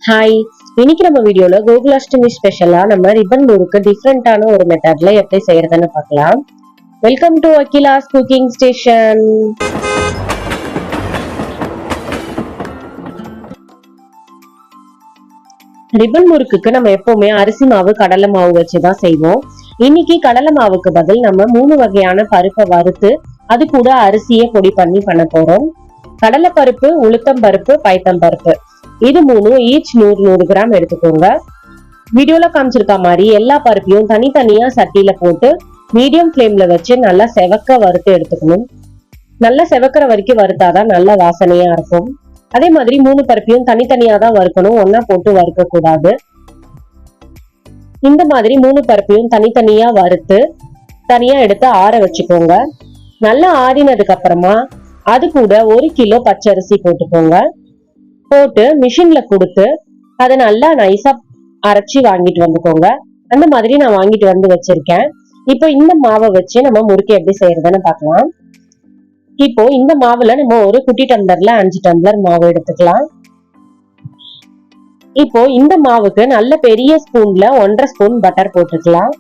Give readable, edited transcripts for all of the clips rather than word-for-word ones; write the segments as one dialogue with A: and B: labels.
A: Hi, இன்னைக்கு நம்ம வீடியோல கோகுலாஷ்டமி ஸ்பெஷலா நம்ம ரிப்பன் முறுக்கு டிஃப்ரெண்டான ஒரு மெத்தட்ல எப்படி செய்யறதுன்னு பார்க்கலாம். Welcome to Akila's cooking station. Ribbon முறுக்குக்கு நம்ம எப்பவுமே அரிசி மாவு கடலை மாவு வச்சுதான் செய்வோம். இன்னைக்கு கடலை மாவுக்கு பதில் நம்ம 3 வகையான பருப்பை வறுத்து அது கூட அரிசியை பொடி பண்ணி பண்ண போறோம். கடலை பருப்பு, உளுத்தம் பருப்பு, பைத்தம் பருப்பு, இது 3 ஈச் 100 கிராம் எடுத்துக்கோங்க. வீடியோல காமிச்சிருக்க மாதிரி எல்லா பருப்பையும் தனித்தனியா சட்டியில போட்டு மீடியம் ஃபிளேம்ல வச்சு நல்லா செவக்க வறுத்து எடுத்துக்கணும். நல்லா செவக்கிற வரைக்கும் வறுத்தாதான் நல்ல வாசனையா இருக்கும். அதே மாதிரி 3 பருப்பையும் தனித்தனியா தான் வறுக்கணும், ஒன்னா போட்டு வறுக்க கூடாது. இந்த மாதிரி 3 பருப்பையும் தனித்தனியா வறுத்து தனியா எடுத்து ஆற வச்சுக்கோங்க. நல்லா ஆறினதுக்கு அப்புறமா அது கூட 1 கிலோ பச்சரிசி போட்டுக்கோங்க. போட்டு மிஷின்ல கொடுத்து அதை நல்லா நைஸா அரைச்சி வாங்கிட்டு வந்துக்கோங்க. அந்த மாதிரி நான் வாங்கிட்டு வந்து வச்சிருக்கேன். இப்போ இந்த மாவை வச்சு நம்ம முறுக்கு எப்படி செய்யறதுன்னு பார்க்கலாம். இப்போ இந்த மாவுல நம்ம ஒரு குட்டி டம்ளர்ல 5 டம்ளர் மாவு எடுத்துக்கலாம். இப்போ இந்த மாவுக்கு நல்ல பெரிய ஸ்பூன்ல 1.5 ஸ்பூன் பட்டர் போட்டுக்கலாம்.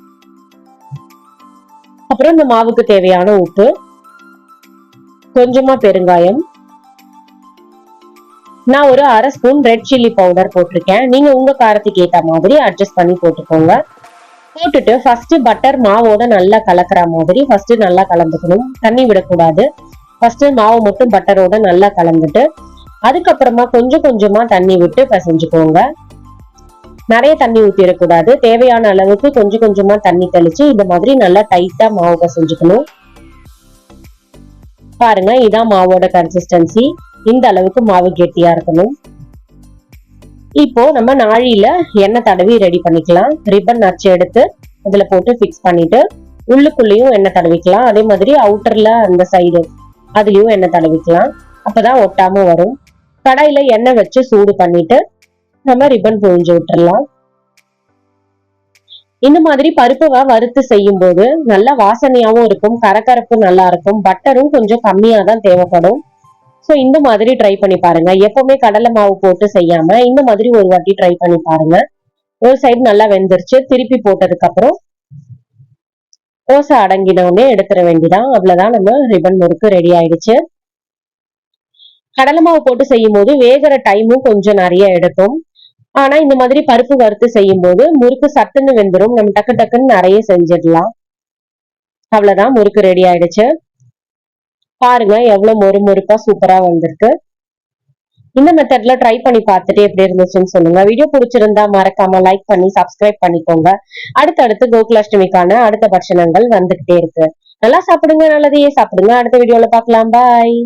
A: அப்புறம் இந்த மாவுக்கு தேவையான உப்பு, கொஞ்சமா பெருங்காயம், நான் ஒரு 1/2 ஸ்பூன் ரெட் சில்லி பவுடர் போட்டிருக்கேன். நீங்க உங்க காரத்துக்கு ஏத்த மாதிரி அட்ஜஸ்ட் பண்ணி போட்டுக்கோங்க. போட்டுட்டு ஃபர்ஸ்ட் பட்டர் மாவோட நல்லா கலக்கிற மாதிரி ஃபர்ஸ்ட் நல்லா கலந்துக்கணும். தண்ணி விடக்கூடாது. ஃபர்ஸ்ட் மாவு மட்டும் பட்டரோட நல்லா கலந்துட்டு அதுக்கப்புறமா கொஞ்சம் கொஞ்சமா தண்ணி விட்டு பிசைஞ்சுக்கோங்க. நிறைய தண்ணி ஊத்திடக்கூடாது. தேவையான அளவுக்கு கொஞ்சம் கொஞ்சமா தண்ணி தெளிச்சு இந்த மாதிரி நல்லா டைட்டா மாவு பிசைஞ்சுக்கணும். பாருங்க, இதான் மாவோட கன்சிஸ்டன்சி. இந்த அளவுக்கு மாவு கெட்டியா இருக்கணும். இப்போ நம்ம நாழியில எண்ணெய் தடவி ரெடி பண்ணிக்கலாம். ரிப்பன் அச்சு எடுத்து அதுல போட்டு பிக்ஸ் பண்ணிட்டு உள்ளுக்குள்ளேயும் எண்ணெய் தடவிக்கலாம். அதே மாதிரி அவுட்டர்ல அந்த சைடு அதுலயும் எண்ணெய் தடவிக்கலாம். அப்பதான் ஒட்டாம வரும். கடாயில எண்ணெய் வச்சு சூடு பண்ணிட்டு நம்ம ரிப்பன் புழிஞ்சு விட்டுறலாம். இந்த மாதிரி பருப்பை வறுத்து செய்யும் போது நல்ல வாசனையாவும் இருக்கும், கரகரப்பு நல்லா இருக்கும். பட்டரும் கொஞ்சம் கம்மியா தான் தேவைப்படும். சோ இந்த மாதிரி ட்ரை பண்ணி பாருங்க. எப்பவுமே கடலை மாவு போட்டு செய்யாம இந்த மாதிரி ஒரு வாட்டி ட்ரை பண்ணி பாருங்க. ஒரு சைடு நல்லா வெந்துருச்சு. திருப்பி போட்டதுக்கு அப்புறம் ஓசை அடங்கினவுடனே எடுத்துட வேண்டிதான். அவ்வளவுதான், நம்ம ரிப்பன் முறுக்கு ரெடி ஆயிடுச்சு. கடலை மாவு போட்டு செய்யும் போது வேகிற டைமும் கொஞ்சம் நிறைய எடுக்கும். ஆனா இந்த மாதிரி பருப்பு வறுத்து செய்யும் போது முறுக்கு சட்டுன்னு வெந்துடும். நம்ம டக்கு டக்குன்னு நிறைய செஞ்சிடலாம். அவ்வளவுதான், முறுக்கு ரெடி ஆயிடுச்சு. பாருங்க எவ்வளவு மொறுமொறுப்பா சூப்பரா வந்திருக்கு. இந்த மெத்தட்ல ட்ரை பண்ணி பார்த்துட்டு எப்படி இருந்துச்சுன்னு சொல்லுங்க. வீடியோ பிடிச்சிருந்தா மறக்காம லைக் பண்ணி சப்ஸ்கிரைப் பண்ணிக்கோங்க. அடுத்தடுத்து கோகுலாஷ்டமிக்கான அடுத்த பட்சணங்கள் வந்துகிட்டே இருக்கு. நல்லா சாப்பிடுங்க, நல்லதையே சாப்பிடுங்க. அடுத்த வீடியோல பார்க்கலாம். பாய்.